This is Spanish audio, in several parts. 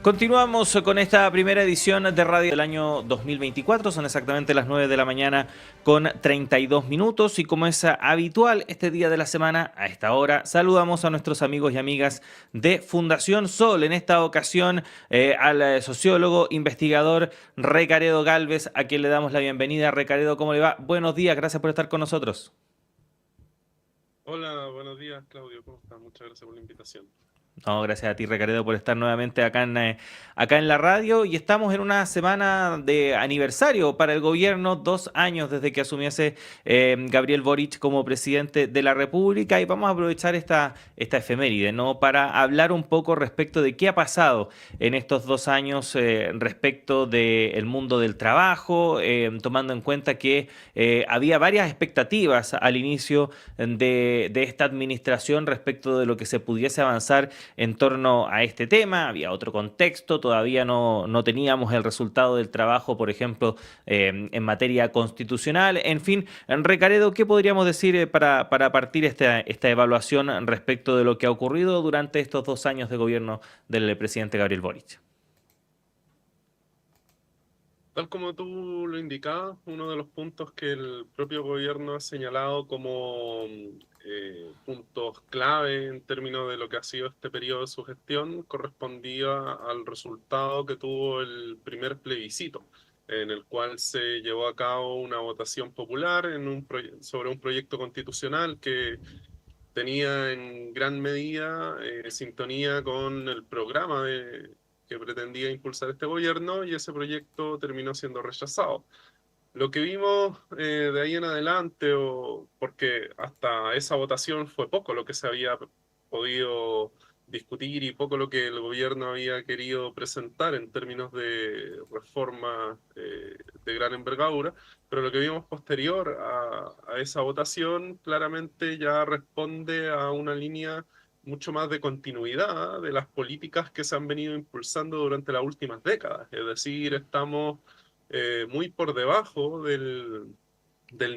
Continuamos con esta primera edición de radio del año 2024. Son exactamente las 9 de la mañana con 32 minutos. Y como es habitual este día de la semana, a esta hora, saludamos a nuestros amigos y amigas de Fundación Sol. En esta ocasión, al sociólogo, investigador Recaredo Gálvez, a quien le damos la bienvenida. Recaredo, ¿cómo le va? Buenos días, gracias por estar con nosotros. Hola, buenos días, Claudio. ¿Cómo estás? Muchas gracias por la invitación. No, gracias a ti, Recaredo, por estar nuevamente acá en la radio. Y estamos en una semana de aniversario para el gobierno, 2 años desde que asumiese Gabriel Boric como presidente de la República. Y vamos a aprovechar esta efeméride, ¿no? Para hablar un poco respecto de qué ha pasado en estos 2 años respecto del mundo del trabajo, tomando en cuenta que había varias expectativas al inicio de esta administración respecto de lo que se pudiese avanzar en torno a este tema. Había otro contexto, todavía no teníamos el resultado del trabajo, por ejemplo, en materia constitucional. En fin, Recaredo, ¿qué podríamos decir para partir esta evaluación respecto de lo que ha ocurrido durante estos 2 años de gobierno del presidente Gabriel Boric? Tal como tú lo indicabas, uno de los puntos que el propio gobierno ha señalado como puntos clave en términos de lo que ha sido este periodo de su gestión correspondía al resultado que tuvo el primer plebiscito, en el cual se llevó a cabo una votación popular sobre un proyecto constitucional que tenía en gran medida sintonía con el programa que pretendía impulsar este gobierno, y ese proyecto terminó siendo rechazado. Lo que vimos de ahí en adelante, porque hasta esa votación fue poco lo que se había podido discutir y poco lo que el gobierno había querido presentar en términos de reforma de gran envergadura, pero lo que vimos posterior a esa votación claramente ya responde a una línea mucho más de continuidad de las políticas que se han venido impulsando durante las últimas décadas. Es decir, estamos muy por debajo del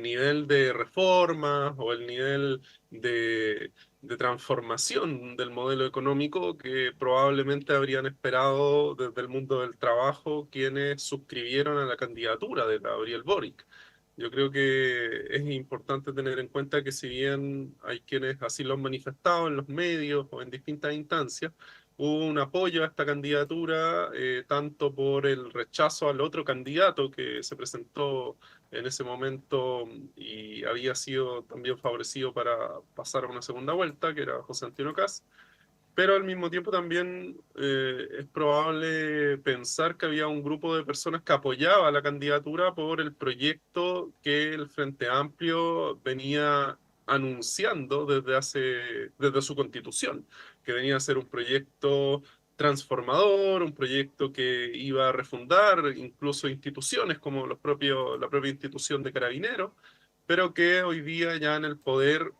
nivel de reforma o el nivel de transformación del modelo económico que probablemente habrían esperado desde el mundo del trabajo quienes suscribieron a la candidatura de Gabriel Boric. Yo creo que es importante tener en cuenta que si bien hay quienes así lo han manifestado en los medios o en distintas instancias, hubo un apoyo a esta candidatura, tanto por el rechazo al otro candidato que se presentó en ese momento y había sido también favorecido para pasar a una segunda vuelta, que era José Antonio Caz, pero al mismo tiempo también es probable pensar que había un grupo de personas que apoyaba la candidatura por el proyecto que el Frente Amplio venía anunciando desde su constitución, que venía a ser un proyecto transformador, un proyecto que iba a refundar incluso instituciones como la propia institución de Carabineros, pero que hoy día ya en el poder,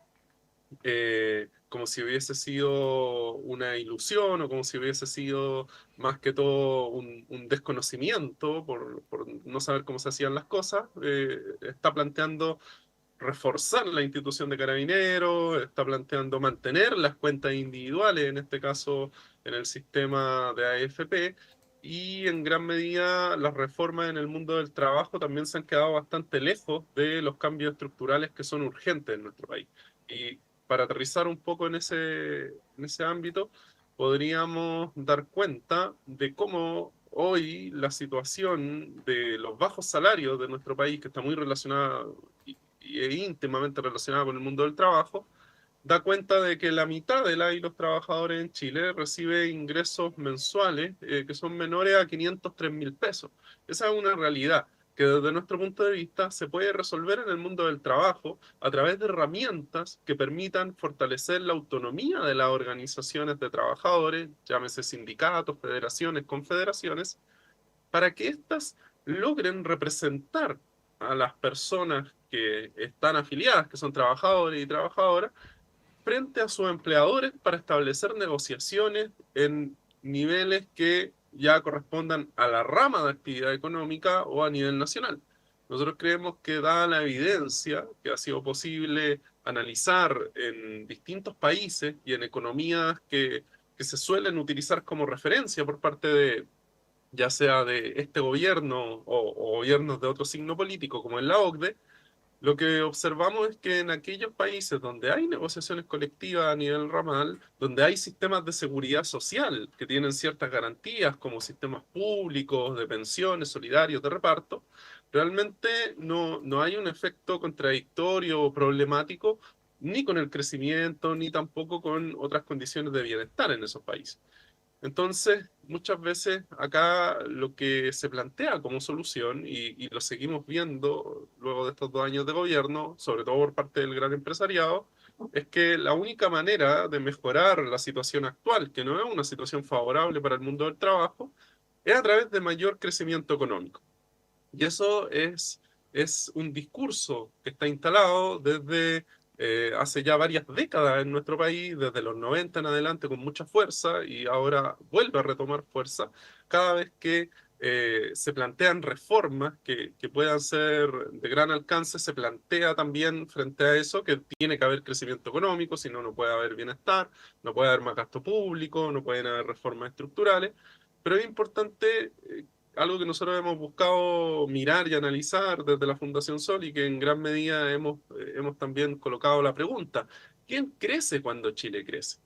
como si hubiese sido una ilusión o como si hubiese sido más que todo un desconocimiento por no saber cómo se hacían las cosas, está planteando reforzar la institución de carabineros, está planteando mantener las cuentas individuales, en este caso en el sistema de AFP, y en gran medida las reformas en el mundo del trabajo también se han quedado bastante lejos de los cambios estructurales que son urgentes en nuestro país. Y para aterrizar un poco en ese ámbito, podríamos dar cuenta de cómo hoy la situación de los bajos salarios de nuestro país, que está muy relacionada y es íntimamente relacionada con el mundo del trabajo, da cuenta de que la mitad de las y los trabajadores en Chile recibe ingresos mensuales que son menores a 503.000 pesos. Esa es una realidad que desde nuestro punto de vista se puede resolver en el mundo del trabajo a través de herramientas que permitan fortalecer la autonomía de las organizaciones de trabajadores, llámese sindicatos, federaciones, confederaciones, para que éstas logren representar a las personas que están afiliadas, que son trabajadores y trabajadoras, frente a sus empleadores para establecer negociaciones en niveles que ya correspondan a la rama de actividad económica o a nivel nacional. Nosotros creemos que dada la evidencia que ha sido posible analizar en distintos países y en economías que que se suelen utilizar como referencia por parte de, ya sea de este gobierno o gobiernos de otro signo político, como en la OCDE, lo que observamos es que en aquellos países donde hay negociaciones colectivas a nivel ramal, donde hay sistemas de seguridad social que tienen ciertas garantías como sistemas públicos de pensiones, solidarios, de reparto, realmente no hay un efecto contradictorio o problemático ni con el crecimiento, ni tampoco con otras condiciones de bienestar en esos países. Entonces, muchas veces acá lo que se plantea como solución, y lo seguimos viendo luego de estos 2 años de gobierno, sobre todo por parte del gran empresariado, es que la única manera de mejorar la situación actual, que no es una situación favorable para el mundo del trabajo, es a través de mayor crecimiento económico. Y eso es un discurso que está instalado desde hace ya varias décadas en nuestro país, desde los 90 en adelante con mucha fuerza y ahora vuelve a retomar fuerza cada vez que se plantean reformas que puedan ser de gran alcance, se plantea también frente a eso que tiene que haber crecimiento económico, si no, no puede haber bienestar, no puede haber más gasto público, no pueden haber reformas estructurales, pero es importante algo que nosotros hemos buscado mirar y analizar desde la Fundación Sol y que en gran medida hemos también colocado la pregunta, ¿quién crece cuando Chile crece?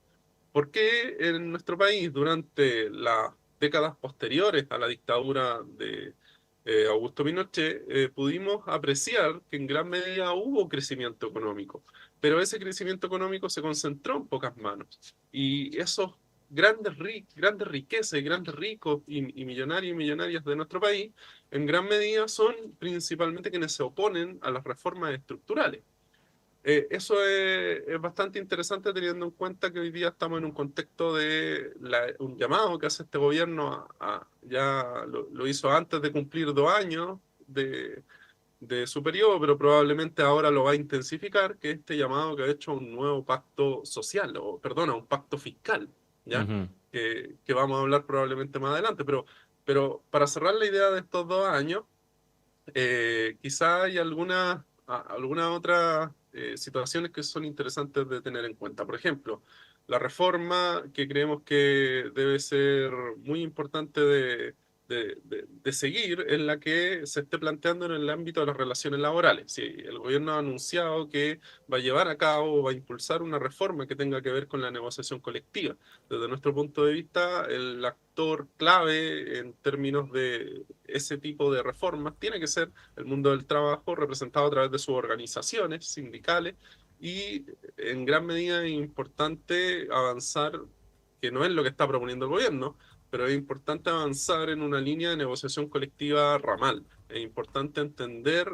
¿Por qué en nuestro país durante las décadas posteriores a la dictadura de Augusto Pinochet pudimos apreciar que en gran medida hubo crecimiento económico, pero ese crecimiento económico se concentró en pocas manos y esos grandes riquezas y grandes ricos y millonarios y millonarias de nuestro país en gran medida son principalmente quienes se oponen a las reformas estructurales. Eso es bastante interesante teniendo en cuenta que hoy día estamos en un contexto de un llamado que hace este gobierno ya lo hizo antes de cumplir 2 años de su periodo, pero probablemente ahora lo va a intensificar, que es este llamado que ha hecho a un nuevo pacto social, o perdona, un pacto fiscal, ¿ya? Ujú. Que vamos a hablar probablemente más adelante, pero para cerrar la idea de estos 2 años, quizá hay algunas otras situaciones que son interesantes de tener en cuenta. Por ejemplo, la reforma que creemos que debe ser muy importante de seguir es la que se esté planteando en el ámbito de las relaciones laborales. Si el gobierno ha anunciado que va a llevar a cabo o va a impulsar una reforma que tenga que ver con la negociación colectiva. Desde nuestro punto de vista, el actor clave en términos de ese tipo de reformas tiene que ser el mundo del trabajo representado a través de sus organizaciones sindicales y en gran medida es importante avanzar, que no es lo que está proponiendo el gobierno, pero es importante avanzar en una línea de negociación colectiva ramal. Es importante entender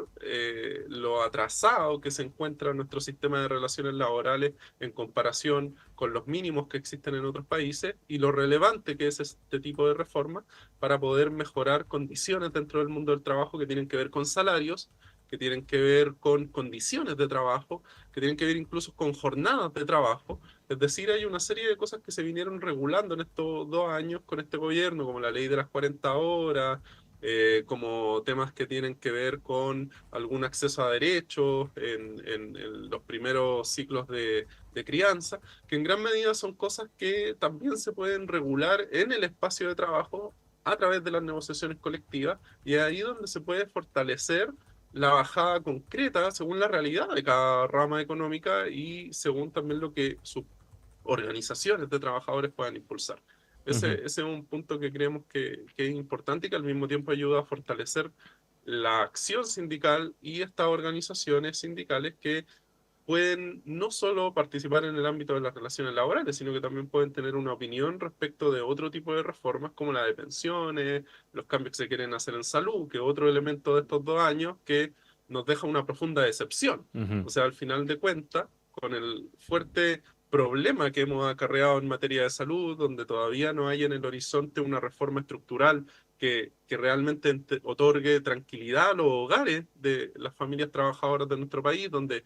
lo atrasado que se encuentra nuestro sistema de relaciones laborales en comparación con los mínimos que existen en otros países y lo relevante que es este tipo de reformas para poder mejorar condiciones dentro del mundo del trabajo que tienen que ver con salarios, que tienen que ver con condiciones de trabajo, que tienen que ver incluso con jornadas de trabajo. Es decir, hay una serie de cosas que se vinieron regulando en estos 2 años con este gobierno, como la ley de las 40 horas, como temas que tienen que ver con algún acceso a derechos en los primeros ciclos de crianza, que en gran medida son cosas que también se pueden regular en el espacio de trabajo a través de las negociaciones colectivas y es ahí donde se puede fortalecer la bajada concreta según la realidad de cada rama económica y según también lo que sus organizaciones de trabajadores puedan impulsar. Ujú. Ese es un punto que creemos que es importante y que al mismo tiempo ayuda a fortalecer la acción sindical y estas organizaciones sindicales que pueden no solo participar en el ámbito de las relaciones laborales, sino que también pueden tener una opinión respecto de otro tipo de reformas como la de pensiones, los cambios que se quieren hacer en salud, que es otro elemento de estos 2 años que nos deja una profunda decepción. Ujú. O sea, al final de cuentas, con el fuerte problema que hemos acarreado en materia de salud, donde todavía no hay en el horizonte una reforma estructural que realmente otorgue tranquilidad a los hogares de las familias trabajadoras de nuestro país, donde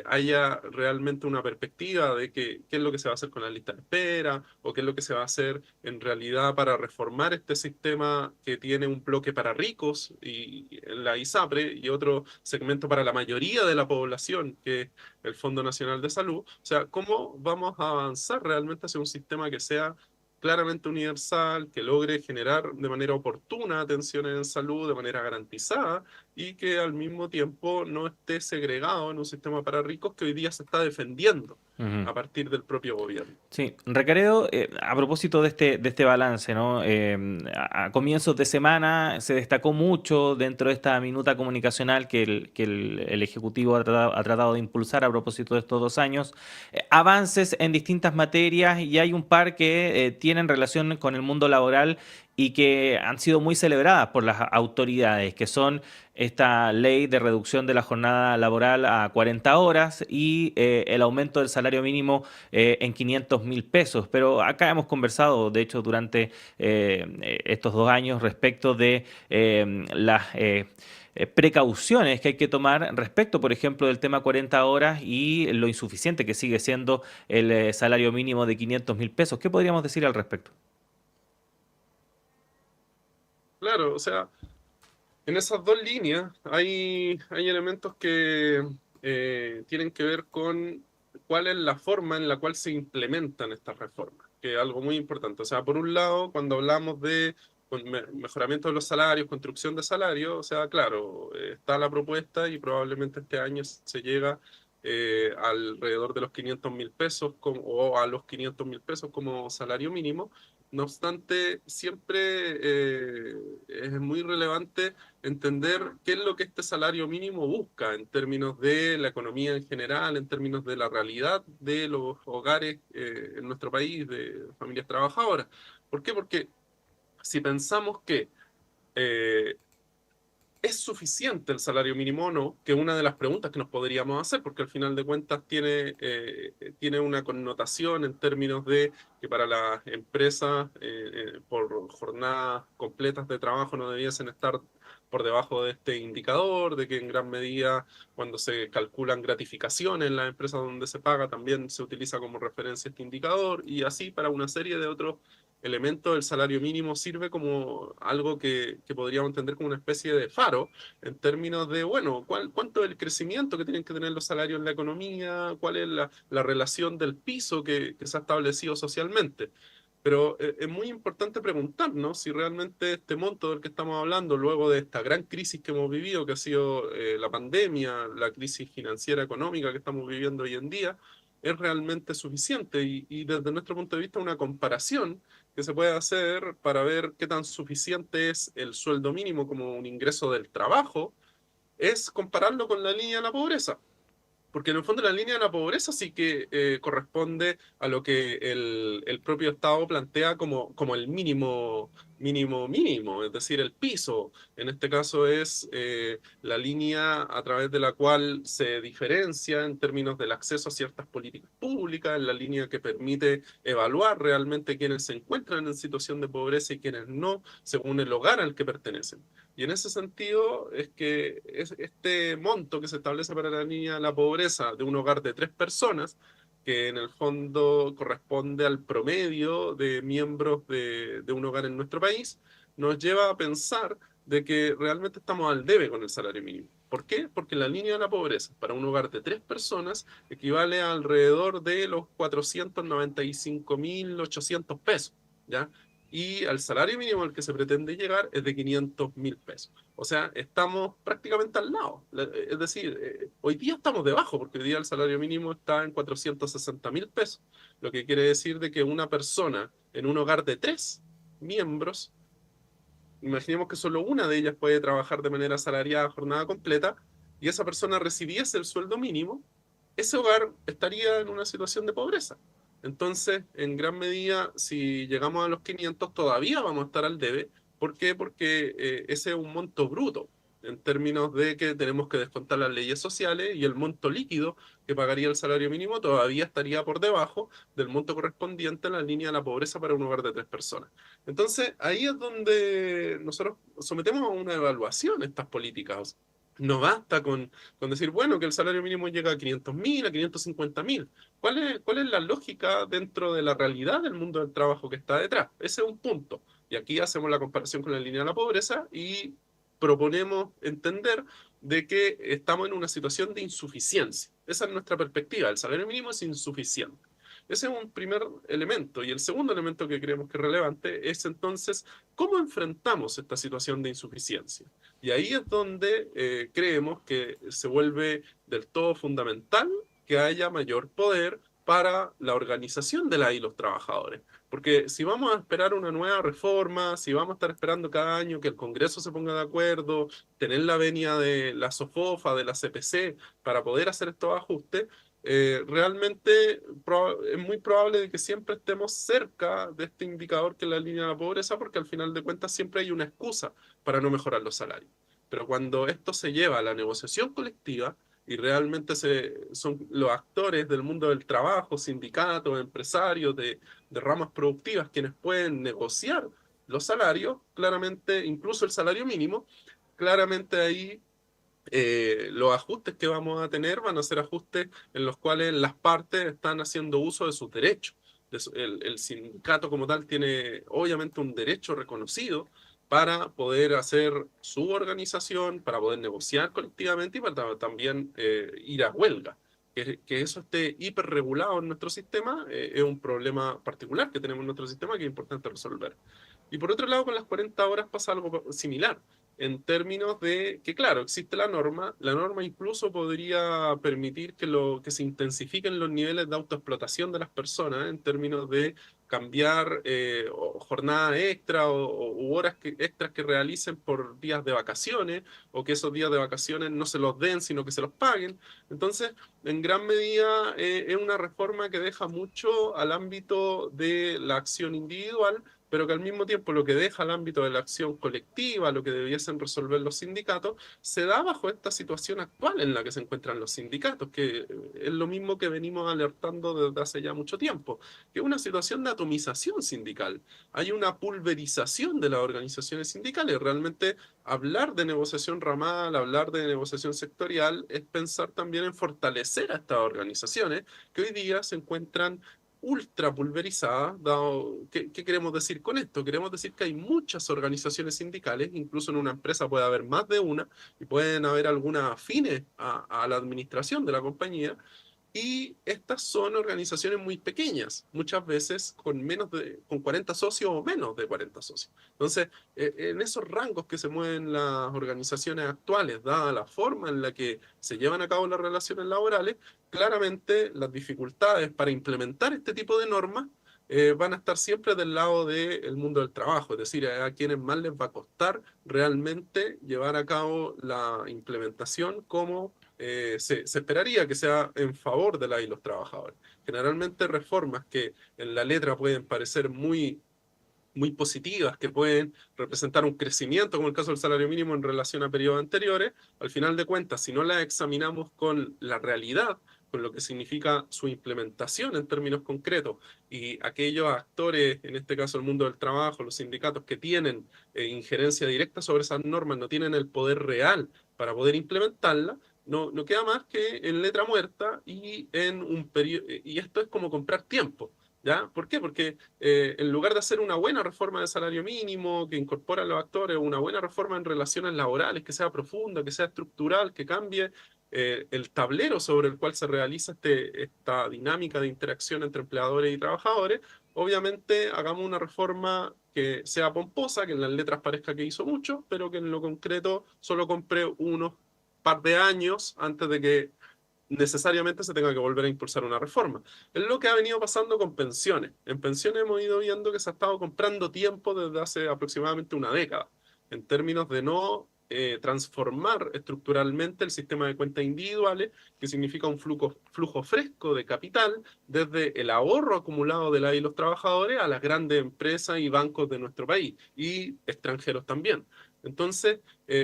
haya realmente una perspectiva de qué es lo que se va a hacer con la lista de espera o qué es lo que se va a hacer en realidad para reformar este sistema que tiene un bloque para ricos y en la ISAPRE y otro segmento para la mayoría de la población, que es el Fondo Nacional de Salud. O sea, ¿cómo vamos a avanzar realmente hacia un sistema que sea claramente universal, que logre generar de manera oportuna atención en salud, de manera garantizada, y que al mismo tiempo no esté segregado en un sistema para ricos que hoy día se está defendiendo Ujú. a partir del propio gobierno? Sí, Recaredo, a propósito de este balance, ¿no? A comienzos de semana se destacó mucho dentro de esta minuta comunicacional el Ejecutivo ha tratado de impulsar a propósito de estos 2 años, avances en distintas materias y hay un par que tienen relación con el mundo laboral y que han sido muy celebradas por las autoridades, que son esta ley de reducción de la jornada laboral a 40 horas y el aumento del salario mínimo en 500.000 pesos. Pero acá hemos conversado, de hecho, durante estos 2 años respecto de las precauciones que hay que tomar respecto, por ejemplo, del tema 40 horas y lo insuficiente que sigue siendo el salario mínimo de 500.000 pesos. ¿Qué podríamos decir al respecto? Claro, o sea, en esas dos líneas hay elementos que tienen que ver con cuál es la forma en la cual se implementan estas reformas, que es algo muy importante. O sea, por un lado, cuando hablamos de mejoramiento de los salarios, construcción de salarios, o sea, claro, está la propuesta y probablemente este año se llega alrededor de los 500.000 pesos o a los 500.000 pesos como salario mínimo. No obstante, siempre es muy relevante entender qué es lo que este salario mínimo busca en términos de la economía en general, en términos de la realidad de los hogares en nuestro país, de familias trabajadoras. ¿Por qué? Porque si pensamos que eh, ¿es suficiente el salario mínimo o no? Que es una de las preguntas que nos podríamos hacer, porque al final de cuentas tiene una connotación en términos de que para las empresas por jornadas completas de trabajo no debiesen estar por debajo de este indicador, de que en gran medida cuando se calculan gratificaciones en las empresas donde se paga también se utiliza como referencia este indicador y así para una serie de otros elemento del salario mínimo sirve como algo que podríamos entender como una especie de faro en términos de, bueno, cuánto es el crecimiento que tienen que tener los salarios en la economía, cuál es la relación del piso que se ha establecido socialmente. Pero es muy importante preguntarnos si realmente este monto del que estamos hablando, luego de esta gran crisis que hemos vivido, que ha sido la pandemia, la crisis financiera económica que estamos viviendo hoy en día, es realmente suficiente. Y desde nuestro punto de vista, una comparación que se puede hacer para ver qué tan suficiente es el sueldo mínimo como un ingreso del trabajo, es compararlo con la línea de la pobreza. Porque en el fondo la línea de la pobreza sí que corresponde a lo que el propio Estado plantea como el mínimo, es decir, el piso. En este caso es la línea a través de la cual se diferencia en términos del acceso a ciertas políticas públicas, la línea que permite evaluar realmente quiénes se encuentran en situación de pobreza y quiénes no, según el hogar al que pertenecen. Y en ese sentido es que este monto que se establece para la línea de la pobreza de un hogar de 3 personas, que en el fondo corresponde al promedio de miembros de un hogar en nuestro país, nos lleva a pensar de que realmente estamos al debe con el salario mínimo. ¿Por qué? Porque la línea de la pobreza para un hogar de 3 personas equivale a alrededor de los 495.800 pesos, ¿ya? Y al salario mínimo al que se pretende llegar es de 500.000 pesos. O sea, estamos prácticamente al lado. Es decir, hoy día estamos debajo, porque hoy día el salario mínimo está en 460.000 pesos, lo que quiere decir de que una persona en un hogar de 3 miembros, imaginemos que solo una de ellas puede trabajar de manera asalariada, jornada completa, y esa persona recibiese el sueldo mínimo, ese hogar estaría en una situación de pobreza. Entonces, en gran medida, si llegamos a los 500, todavía vamos a estar al debe. ¿Por qué? Porque ese es un monto bruto. en términos de que tenemos que descontar las leyes sociales y el monto líquido que pagaría el salario mínimo todavía estaría por debajo del monto correspondiente a la línea de la pobreza para un hogar de 3 personas. Entonces, ahí es donde nosotros sometemos a una evaluación estas políticas. No basta con decir, bueno, que el salario mínimo llega a 500.000, a 550.000. ¿Cuál es la lógica dentro de la realidad del mundo del trabajo que está detrás? Ese es un punto. Y aquí hacemos la comparación con la línea de la pobreza y proponemos entender de que estamos en una situación de insuficiencia. Esa es nuestra perspectiva. El salario mínimo es insuficiente. Ese es un primer elemento. Y el segundo elemento que creemos que es relevante es entonces cómo enfrentamos esta situación de insuficiencia. Y ahí es donde creemos que se vuelve del todo fundamental que haya mayor poder para la organización de la y los trabajadores. Porque si vamos a esperar una nueva reforma, si vamos a estar esperando cada año que el Congreso se ponga de acuerdo, tener la venia de la SOFOFA, de la CPC, para poder hacer estos ajustes, realmente es muy probable de que siempre estemos cerca de este indicador que es la línea de la pobreza, porque al final de cuentas siempre hay una excusa para no mejorar los salarios. Pero cuando esto se lleva a la negociación colectiva, y realmente son los actores del mundo del trabajo, sindicatos, empresarios de ramas productivas quienes pueden negociar los salarios, claramente, incluso el salario mínimo, claramente ahí los ajustes que vamos a tener van a ser ajustes en los cuales las partes están haciendo uso de sus derechos. El sindicato como tal tiene obviamente un derecho reconocido para poder hacer su organización, para poder negociar colectivamente y para también ir a huelga. Que eso esté hiperregulado en nuestro sistema es un problema particular que tenemos en nuestro sistema que es importante resolver. Y por otro lado, con las 40 horas pasa algo similar en términos de que, claro, existe la norma incluso podría permitir que se intensifiquen los niveles de autoexplotación de las personas en términos de cambiar jornada extra u horas extras que realicen por días de vacaciones o que esos días de vacaciones no se los den, sino que se los paguen. Entonces, en gran medida es una reforma que deja mucho al ámbito de la acción individual, pero que al mismo tiempo lo que deja al ámbito de la acción colectiva, lo que debiesen resolver los sindicatos, se da bajo esta situación actual en la que se encuentran los sindicatos, que es lo mismo que venimos alertando desde hace ya mucho tiempo, que es una situación de atomización sindical. Hay una pulverización de las organizaciones sindicales. Realmente hablar de negociación ramal, hablar de negociación sectorial, es pensar también en fortalecer a estas organizaciones que hoy día se encuentran ultra pulverizada, dado, ¿qué queremos decir con esto? Queremos decir que hay muchas organizaciones sindicales, incluso en una empresa puede haber más de una, y pueden haber algunas afines a la administración de la compañía, y estas son organizaciones muy pequeñas, muchas veces con 40 socios o menos de 40 socios. Entonces, en esos rangos que se mueven las organizaciones actuales, dada la forma en la que se llevan a cabo las relaciones laborales, claramente las dificultades para implementar este tipo de normas van a estar siempre del lado del mundo del trabajo, es decir, a quienes más les va a costar realmente llevar a cabo la implementación como se esperaría que sea en favor de la y los trabajadores. Generalmente reformas que en la letra pueden parecer muy positivas, que pueden representar un crecimiento, como el caso del salario mínimo en relación a periodos anteriores, al final de cuentas, si no las examinamos con la realidad, con lo que significa su implementación en términos concretos, y aquellos actores, en este caso el mundo del trabajo, los sindicatos que tienen injerencia directa sobre esas normas, no tienen el poder real para poder implementarlas, no queda más que en letra muerta y en un periodo, y esto es como comprar tiempo. ¿Ya? ¿Por qué? Porque en lugar de hacer una buena reforma del salario mínimo que incorpora a los actores, una buena reforma en relaciones laborales, que sea profunda, que sea estructural, que cambie el tablero sobre el cual se realiza esta dinámica de interacción entre empleadores y trabajadores, obviamente hagamos una reforma que sea pomposa, que en las letras parezca que hizo mucho, pero que en lo concreto solo compre unos par de años antes de que necesariamente se tenga que volver a impulsar una reforma. Es lo que ha venido pasando con pensiones. En pensiones hemos ido viendo que se ha estado comprando tiempo desde hace aproximadamente una década, en términos de no transformar estructuralmente el sistema de cuentas individuales, que significa un flujo fresco de capital desde el ahorro acumulado de los trabajadores a las grandes empresas y bancos de nuestro país, y extranjeros también. Entonces,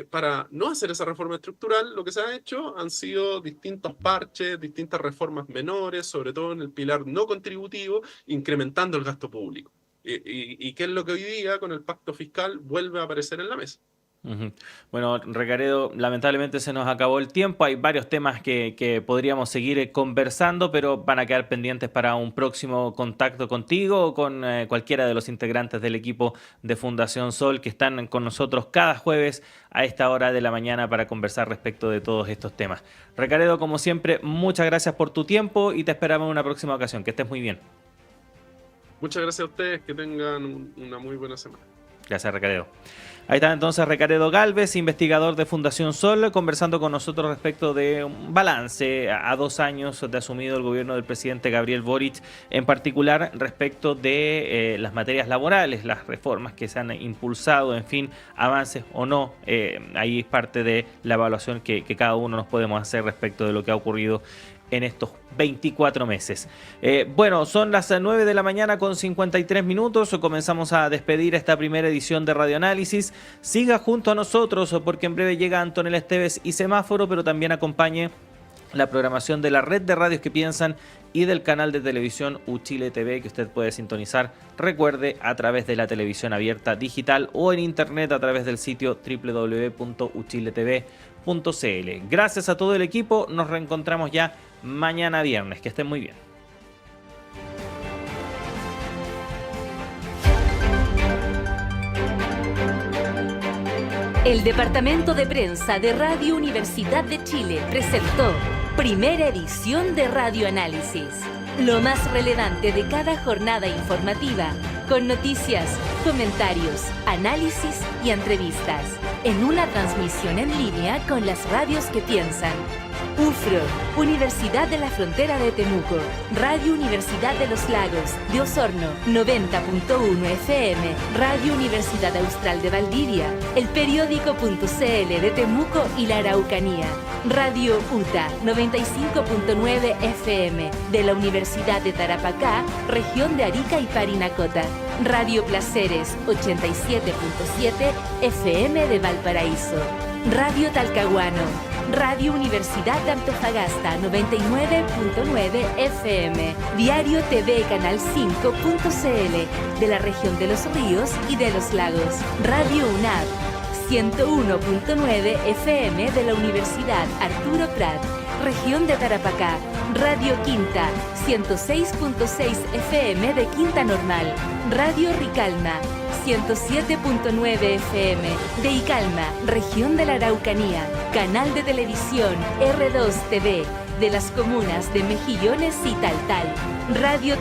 para no hacer esa reforma estructural, lo que se ha hecho han sido distintos parches, distintas reformas menores, sobre todo en el pilar no contributivo, incrementando el gasto público. ¿Y qué es lo que hoy día, con el pacto fiscal, vuelve a aparecer en la mesa? Bueno, Recaredo, lamentablemente se nos acabó el tiempo. Hay varios temas que podríamos seguir conversando, pero van a quedar pendientes para un próximo contacto contigo o con cualquiera de los integrantes del equipo de Fundación Sol que están con nosotros cada jueves a esta hora de la mañana para conversar respecto de todos estos temas. Recaredo, como siempre, muchas gracias por tu tiempo y te esperamos en una próxima ocasión. Que estés muy bien. Muchas gracias a ustedes, que tengan una muy buena semana. Gracias, Recaredo. Ahí está entonces Recaredo Gálvez, investigador de Fundación Sol, conversando con nosotros respecto de un balance a 2 años de asumido el gobierno del presidente Gabriel Boric, en particular respecto de las materias laborales, las reformas que se han impulsado, en fin, avances o no. Ahí es parte de la evaluación que cada uno nos podemos hacer respecto de lo que ha ocurrido en estos 24 meses. Bueno, son las 9 de la mañana con 53 minutos. Comenzamos a despedir esta primera edición de Radio Análisis. Siga junto a nosotros porque en breve llega Antonella Esteves y Semáforo, pero también acompañe la programación de la red de radios que piensan y del canal de televisión Uchile TV que usted puede sintonizar, recuerde, a través de la televisión abierta digital o en internet a través del sitio www.uchiletv.cl. Gracias a todo el equipo, nos reencontramos ya mañana viernes, que estén muy bien. El Departamento de Prensa de Radio Universidad de Chile presentó Primera Edición de Radio Análisis. Lo más relevante de cada jornada informativa, con noticias, comentarios, análisis y entrevistas, en una transmisión en línea con las radios que piensan. UFRO, Universidad de la Frontera de Temuco, Radio Universidad de los Lagos, de Osorno, 90.1 FM, Radio Universidad Austral de Valdivia, El Periódico.cl de Temuco y la Araucanía, Radio UTA, 95.9 FM, de la Universidad de Tarapacá, región de Arica y Parinacota, Radio Placeres, 87.7 FM de Valparaíso, Radio Talcahuano, Radio Universidad de Antofagasta, 99.9 FM, Diario TV Canal 5.cl, de la región de los ríos y de los lagos, Radio UNAV, 101.9 FM de la Universidad Arturo Prat, región de Tarapacá, Radio Quinta, 106.6 FM de Quinta Normal, Radio Ricalma, 107.9 FM de Icalma, región de la Araucanía, canal de televisión R2 TV de las comunas de Mejillones y Taltal, Radio